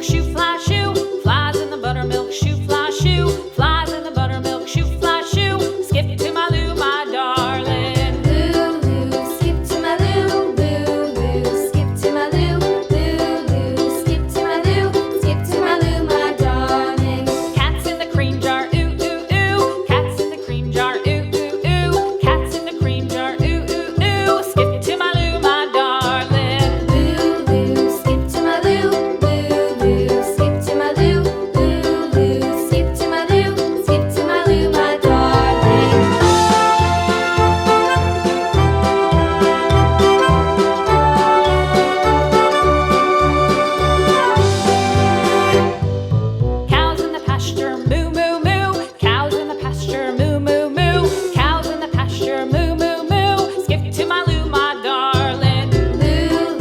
buttermilk shoe, fly shoe. Flies in the buttermilk shoe, fly shoe. Flies in the buttermilk shoe, fly shoe. Skip to my Lou, my darling. Lou, skip to my Lou, Lou, skip to my Lou, Lou, skip to my Lou, skip to my Lou, my darling. Cats in the cream jar, ooh, ooh, ooh. Cats in the cream jar, ooh, ooh, ooh. Cats in the cream jar, ooh, ooh, ooh. Skip to my Lou, my darling. Lou, skip to my Lou, Lou, skip to my Lou, Lou, skip to my Lou, skip to my Lou, my darling. Cows in the pasture, moo, moo, moo. Cows in the pasture, moo, moo, moo. Cows in the pasture, moo, moo, moo. Skip to my Lou, my darling. Lou,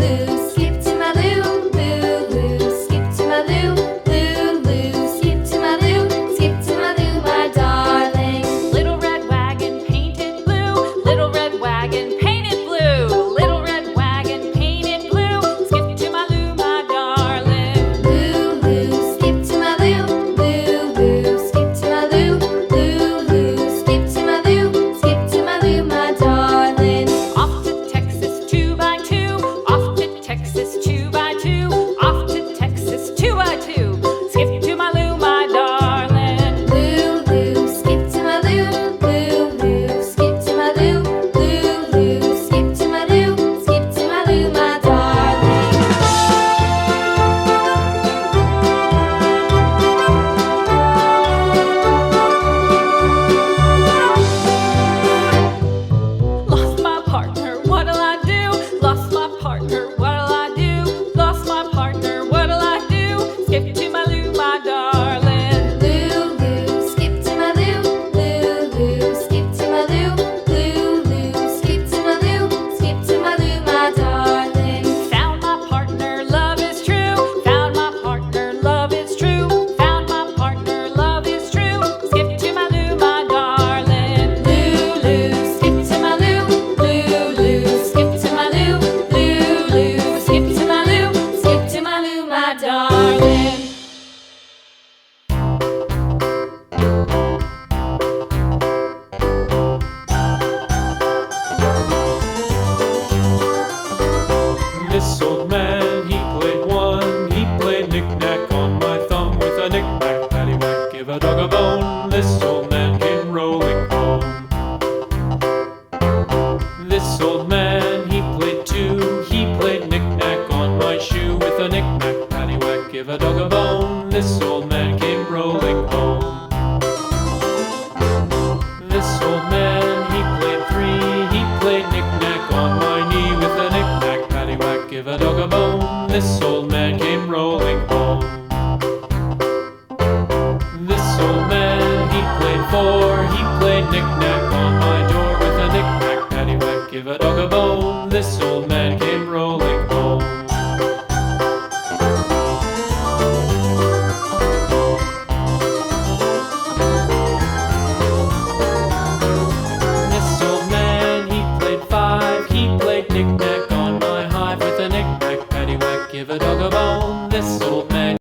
skip to my Lou, Lou, skip to my Lou, Lou, skip to my Lou, skip to my Lou, my darling. Little red wagon painted blue. Little red wagon painted blue. Little red wagon painted blue. Skip to my Lou, my darling. Lou, skip to my Lou, Lou, skip to my Lou, Lou, skip to my Lou, skip to my Lou, my darling. Off to Texas 2x2. Off to Texas 2x2. Off to Texas 2x2. Skip to my Lou, my darling. Lou, skip to my Lou, Lou, skip to my Lou, Lou, skip to my Lou, skip to my Lou, my darling. Lost my partner, what'll I do? Lost my partner, what'll I do? Lost my partner, what'll I do? Skip to my Lou, my darling. Lou, skip to my Lou, Lou, skip to my Lou, Lou, skip to my Lou, skip to my Lou, my darling. Found my partner, love is true. Found my partner, love is true. Found my partner, love is true. Skip to my Lou, my darling. Lou, skip to my Lou, Lou, skip to my Lou, Lou, skip to my Lou, skip to my Lou, my darling. This old man, he played one. He played knick-knack on my thumb with a knick-knack, paddywhack, give a dog a bone. This old man came rolling home. This old man, he played two. He played knick-knack on my shoe with a knick-knack, paddywhack, give a dog a bone. This old man came rolling home.